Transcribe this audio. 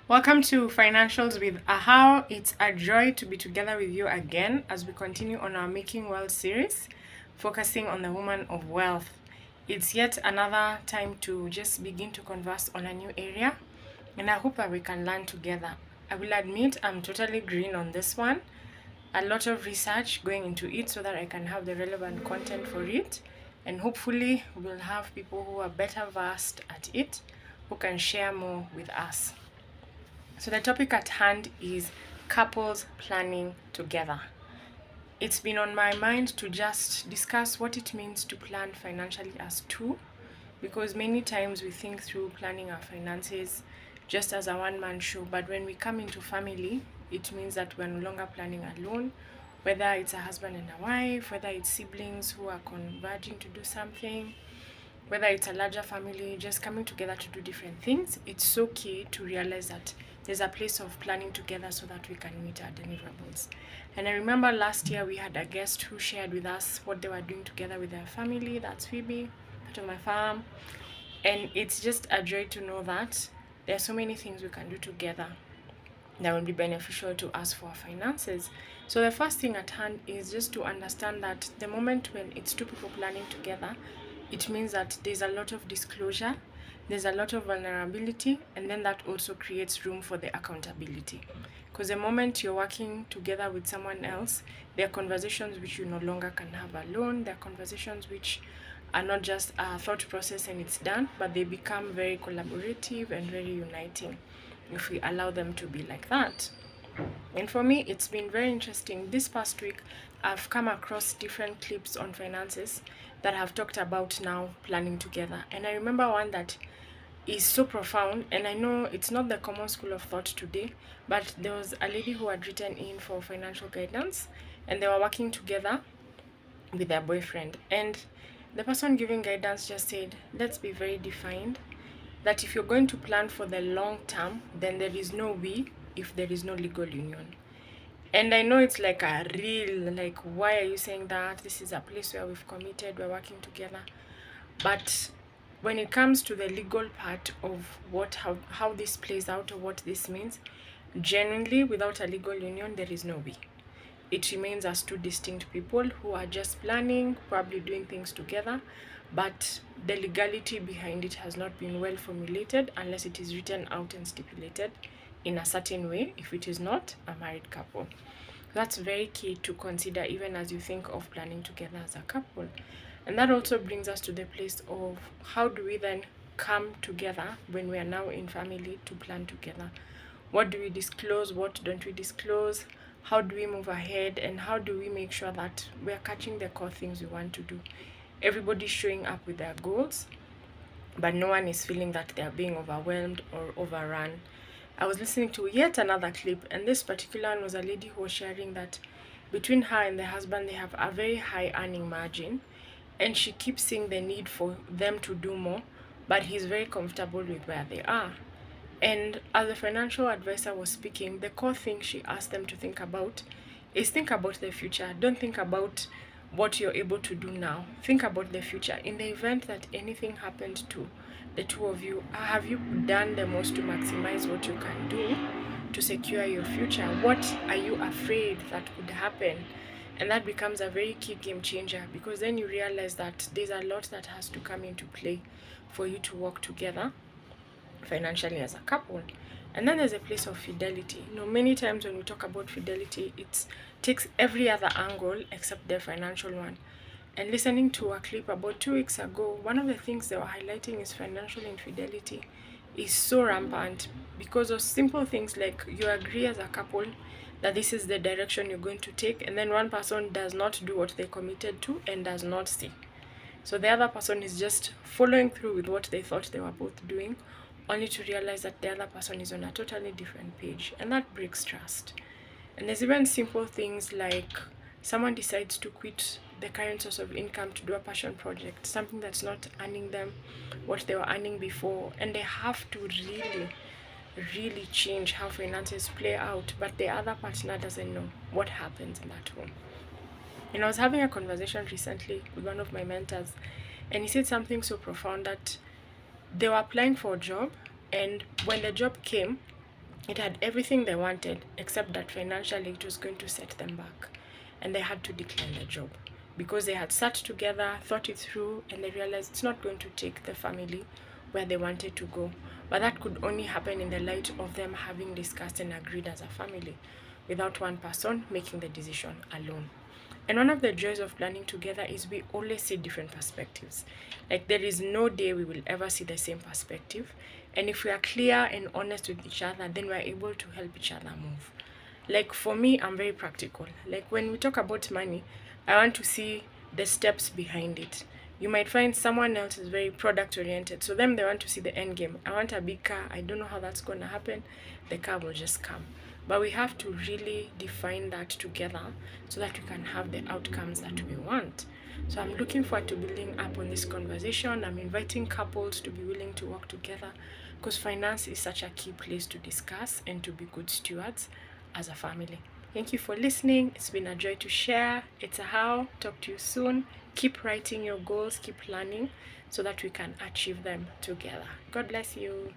Welcome to Financials with Ahau. It's a joy to be together with you again as we continue on our Making Wealth series, focusing on the woman of wealth. It's yet another time to just begin to converse on a new area, and I hope that we can learn together. I will admit I'm totally green on this one. A lot of research going into it so that I can have the relevant content for it, and hopefully we'll have people who are better versed at it who can share more with us. So the topic at hand is couples planning together. It's been on my mind to just discuss what it means to plan financially as two, because many times we think through planning our finances just as a one-man show, but when we come into family, it means that we're no longer planning alone, whether it's a husband and a wife, whether it's siblings who are converging to do something, whether it's a larger family just coming together to do different things. It's so key to realize that there's a place of planning together so that we can meet our deliverables. And I remember last year we had a guest who shared with us what they were doing together with their family. That's Phoebe, part of my farm. And it's just a joy to know that there are so many things we can do together that will be beneficial to us for our finances. So the first thing at hand is just to understand that the moment when it's two people planning together, it means that there's a lot of disclosure, there's a lot of vulnerability, and then that also creates room for the accountability. Because the moment you're working together with someone else, there are conversations which you no longer can have alone. There are conversations which are not just a thought process and it's done, but they become very collaborative and very uniting if we allow them to be like that. And for me, it's been very interesting. This past week, I've come across different clips on finances that have talked about now planning together. And I remember one that is so profound, and I know it's not the common school of thought today, but there was a lady who had written in for financial guidance, and they were working together with their boyfriend. And the person giving guidance just said, let's be very defined, that if you're going to plan for the long term, then there is no we if there is no legal union. And I know it's like a real, like, why are you saying that? This is a place where we've committed, we're working together. But when it comes to the legal part of how this plays out or what this means, genuinely, without a legal union, there is no we. It remains as two distinct people who are just planning, probably doing things together, but the legality behind it has not been well formulated unless it is written out and stipulated in a certain way if it is not a married couple. That's very key to consider even as you think of planning together as a couple. And that also brings us to the place of how do we then come together when we are now in family to plan together? What do we disclose? What don't we disclose? How do we move ahead? And how do we make sure that we are catching the core things we want to do? Everybody's showing up with their goals, but no one is feeling that they are being overwhelmed or overrun. I was listening to yet another clip, and this particular one was a lady who was sharing that between her and the husband, they have a very high earning margin, and she keeps seeing the need for them to do more, but he's very comfortable with where they are. And as the financial advisor was speaking, the core thing she asked them to think about is think about the future. Don't think about what you're able to do now. Think about the future. In the event that anything happened to the two of you, have you done the most to maximize what you can do to secure your future? What are you afraid that could happen? And that becomes a very key game changer, because then you realize that there's a lot that has to come into play for you to work together financially as a couple. And then there's a place of fidelity. Many times when we talk about fidelity, it takes every other angle except the financial one. And listening to a clip about 2 weeks ago, one of the things they were highlighting is financial infidelity is so rampant because of simple things like you agree as a couple that this is the direction you're going to take, and then one person does not do what they committed to and does not see. So the other person is just following through with what they thought they were both doing, only to realize that the other person is on a totally different page, and that breaks trust. And there's even simple things like someone decides to quit the current source of income to do a passion project, something that's not earning them what they were earning before, and they have to really change how finances play out, but the other partner doesn't know what happens in that home. And I was having a conversation recently with one of my mentors, and he said something so profound that they were applying for a job, and when the job came, It had everything they wanted, except that financially it was going to set them back. And they had to decline the job because they had sat together, thought it through, and they realized it's not going to take the family where they wanted to go. But that could only happen in the light of them having discussed and agreed as a family, without one person making the decision alone. And one of the joys of planning together is we always see different perspectives. Like there is no day we will ever see the same perspective. And if we are clear and honest with each other, then we're able to help each other move. Like for me, I'm very practical. Like when we talk about money, I want to see the steps behind it. You might find someone else is very product oriented. So them they want to see the end game. I want a big car. I don't know how that's gonna happen. The car will just come. But we have to really define that together so that we can have the outcomes that we want. So I'm looking forward to building up on this conversation. I'm inviting couples to be willing to work together because finance is such a key place to discuss and to be good stewards as a family. Thank you for listening. It's been a joy to share. It's a how. Talk to you soon. Keep writing your goals, keep planning so that we can achieve them together. God bless you.